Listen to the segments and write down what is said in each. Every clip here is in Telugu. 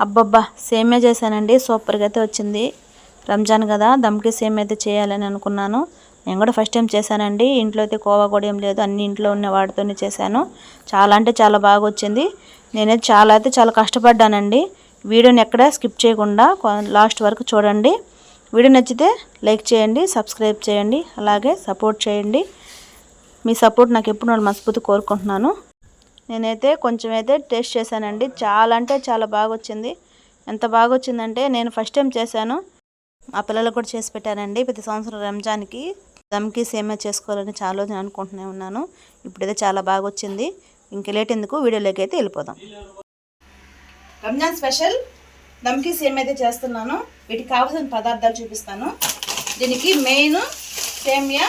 అబ్బబ్బా సేమియా చేశానండి, సూపర్గా అయితే వచ్చింది. రంజాన్ కదా, దమ్కి సేమియా అయితే చేయాలని అనుకున్నాను. నేను కూడా ఫస్ట్ టైం చేశానండి. ఇంట్లో అయితే కోవా కూడా ఏం లేదు, అన్ని ఇంట్లో ఉన్న వాటితోనే చేశాను. చాలా అంటే చాలా బాగా వచ్చింది. నేనైతే చాలా కష్టపడ్డానండి. వీడియోని ఎక్కడ స్కిప్ చేయకుండా లాస్ట్ వరకు చూడండి. వీడియో నచ్చితే లైక్ చేయండి, సబ్స్క్రైబ్ చేయండి, అలాగే సపోర్ట్ చేయండి. మీ సపోర్ట్ నాకు ఎప్పుడు మనస్ఫూర్తి కోరుకుంటున్నాను. నేనైతే కొంచెం అయితే టేస్ట్ చేశానండి. చాలా అంటే చాలా బాగా వచ్చింది. ఎంత బాగా వచ్చిందంటే నేను ఫస్ట్ టైం చేశాను, మా పిల్లలకు కూడా చేసి పెట్టానండి. ప్రతి సంవత్సరం రంజాన్కి దమ్కి సేమియా చేసుకోవాలని చాలా రోజులు అనుకుంటూనే ఉన్నాను. ఇప్పుడైతే చాలా బాగా వచ్చింది. ఇంక లేట్ ఎందుకు, వీడియోలోకి అయితే వెళ్ళిపోదాం. రంజాన్ స్పెషల్ దమ్కి సేమియా అయితే చేస్తున్నాను. వీటికి కావాల్సిన పదార్థాలు చూపిస్తాను. దీనికి మెయిన్ సేమియా,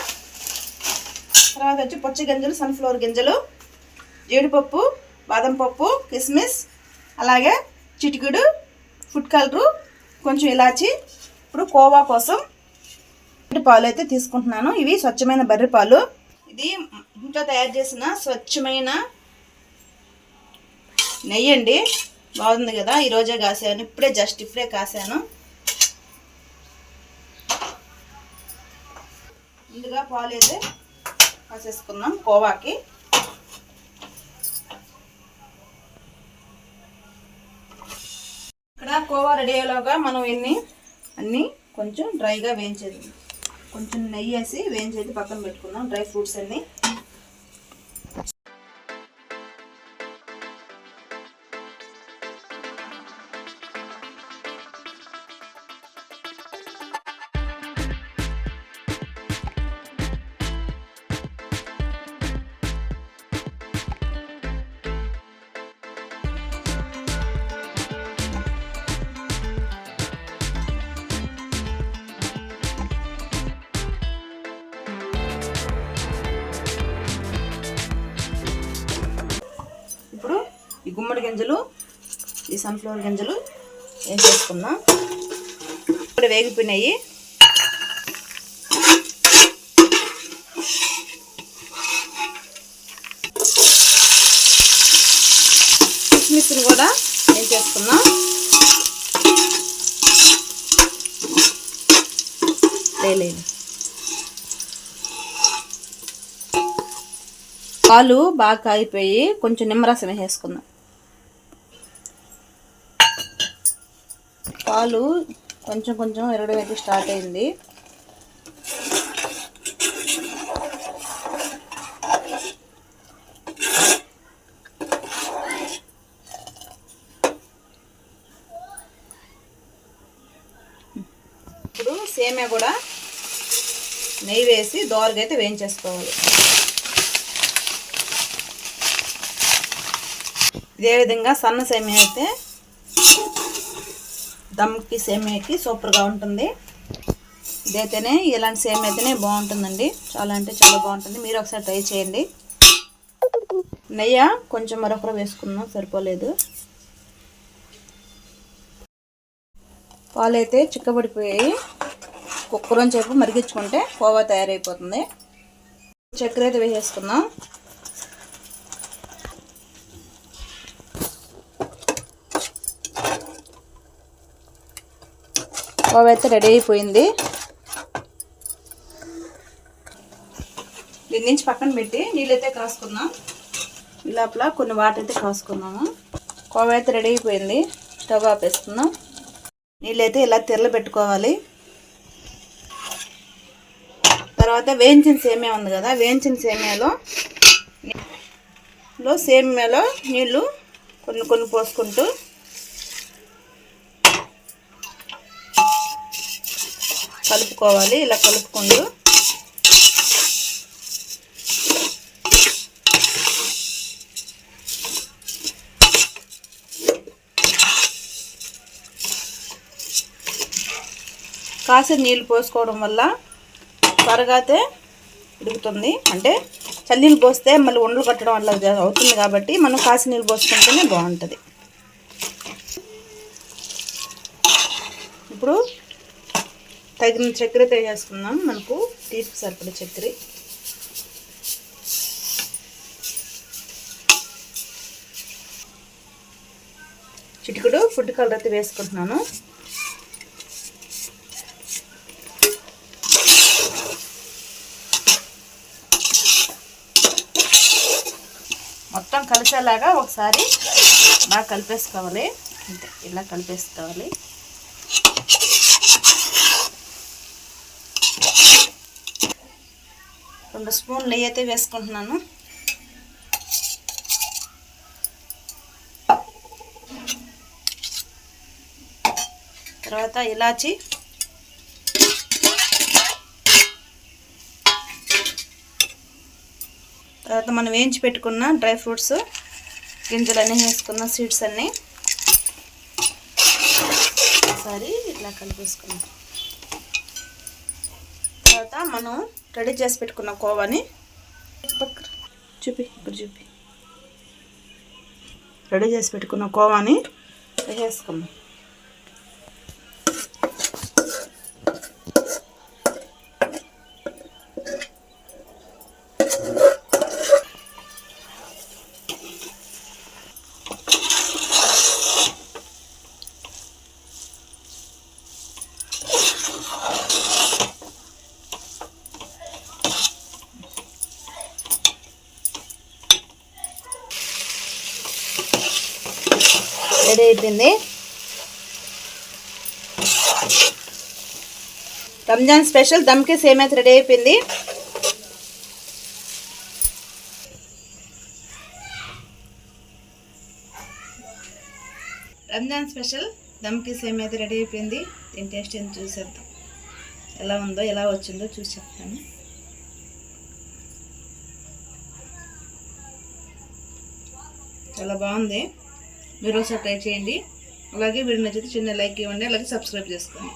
తర్వాత వచ్చి పచ్చి గింజలు, సన్ఫ్లవర్ గింజలు, జీడిపప్పు, బాదం పప్పు, కిస్మిస్, అలాగే చిటికెడు ఫుడ్ కలరు, కొంచెం ఇలాచి. ఇప్పుడు కోవా కోసం పాలు అయితే తీసుకుంటున్నాను. ఇవి స్వచ్ఛమైన బర్రె పాలు. ఇది ఇంట్లో తయారు చేసిన స్వచ్ఛమైన నెయ్యి అండి. బాగుంది కదా, ఈరోజే కాసాను, ఇప్పుడే కాసాను. ముందుగా పాలు అయితే కాసేసుకుందాం కోవాకి. ఇక్కడ కోవా రెడీ అయ్యేలోగా మనం అన్నీ కొంచెం డ్రైగా వేయించేది, కొంచెం నెయ్యి వేసి వేయించేది పక్కన పెట్టుకుందాం. డ్రై ఫ్రూట్స్ అన్నీ ఈ గుమ్మడి గింజలు, ఈ సన్ఫ్లవర్ గింజలు వేసేసుకున్నాం. ఇప్పుడు వేగిపోయినాయి. కిస్మిస్ని కూడా వేసేసుకున్నాం. లేదు, పాలు బాగా కాగిపోయి కొంచెం నిమ్మరసం వేసేసుకుందాం. పాలు కొంచెం ఎరగడం అయితే స్టార్ట్ అయింది. ఇప్పుడు సేమియా కూడా నెయ్యి వేసి దోరగా అయితే వేయించేసుకోవాలి. ఇదే విధంగా సన్న సేమియా అయితే దమ్కి సేమియాకి సూపర్గా ఉంటుంది. ఇదైతేనే, ఇలాంటి సేమియా అయితేనే బాగుంటుందండి. చాలా అంటే చాలా బాగుంటుంది. మీరు ఒకసారి ట్రై చేయండి. నెయ్యి కొంచెం మరొకరు వేసుకున్నాం, సరిపోలేదు. పాలు అయితే చిక్కబడిపోయాయి. కుక్కరోని చేపు మరిగించుకుంటే కోవా తయారైపోతుంది. చక్కెర అయితే వేసేసుకుందాం. కోవా అయితే రెడీ అయిపోయింది. దీని నుంచి పక్కన పెట్టి నీళ్ళైతే కాసుకుందాం. ఈ లోపల కొన్ని వాటర్ అయితే కాసుకుందాము. కోవా అయితే రెడీ అయిపోయింది. స్టవ్ ఆపేసుకుందాం. నీళ్ళైతే ఇలా తెరలు పెట్టుకోవాలి. తర్వాత వేయించిన సేమియా ఉంది కదా, వేయించిన సేమియాలో నీళ్ళు కొన్ని పోసుకుంటూ కలుపుకోవాలి. ఇలా కలుపుకుంటూ కాసిన నీళ్ళు పోసుకోవడం వల్ల త్వరగా అయితే ఉడుకుతుంది. అంటే చన్నీళ్ళు పోస్తే మళ్ళీ ఉండలు కట్టడం వల్ల అవుతుంది కాబట్టి మనం కాసిన నీళ్ళు పోసుకుంటేనే బాగుంటుంది. ఇప్పుడు తగిన చక్కెర వేసుకుందాం. మనకు తీపి సరిపడే చక్కెర, చిటికెడు ఫుడ్ కలర్ అయితే వేసుకుంటున్నాను. మొత్తం కలిసేలాగా ఒకసారి బాగా కలిపేసుకోవాలి. అంతే, ఇలా కలిపేసుకోవాలి. రెండు స్పూన్లు నెయ్యి అయితే వేసుకుంటున్నాను. తర్వాత ఇలాచి, తర్వాత మనం వేయించి పెట్టుకున్న డ్రై ఫ్రూట్స్ గింజలన్నీ వేసుకున్న సీడ్స్ అన్నీ ఒకసారి ఇట్లా కలిపేసుకున్నాం. తర్వాత మనం రెడీ చేసి పెట్టుకున్న కోవాని రెడీ చేసి పెట్టుకున్న కోవాని వేసుకున్నాం. రెడీ అయిపోయింది. రంజాన్ స్పెషల్ దమ్కి సేమియా రెడీ అయిపోయింది. రంజాన్ స్పెషల్ దమ్కి సేమియా రెడీ అయిపోయింది. దీని టేస్ట్ ఏంటి చూసేద్దాం. ఎలా ఉందో, ఎలా వచ్చిందో చూసి చెప్తాను. చాలా బాగుంది. మీరు ఒకసారి ట్రై చేయండి. అలాగే వీడియో నచ్చితే చిన్న లైక్ ఇవ్వండి, అలాగే సబ్స్క్రైబ్ చేసుకోండి.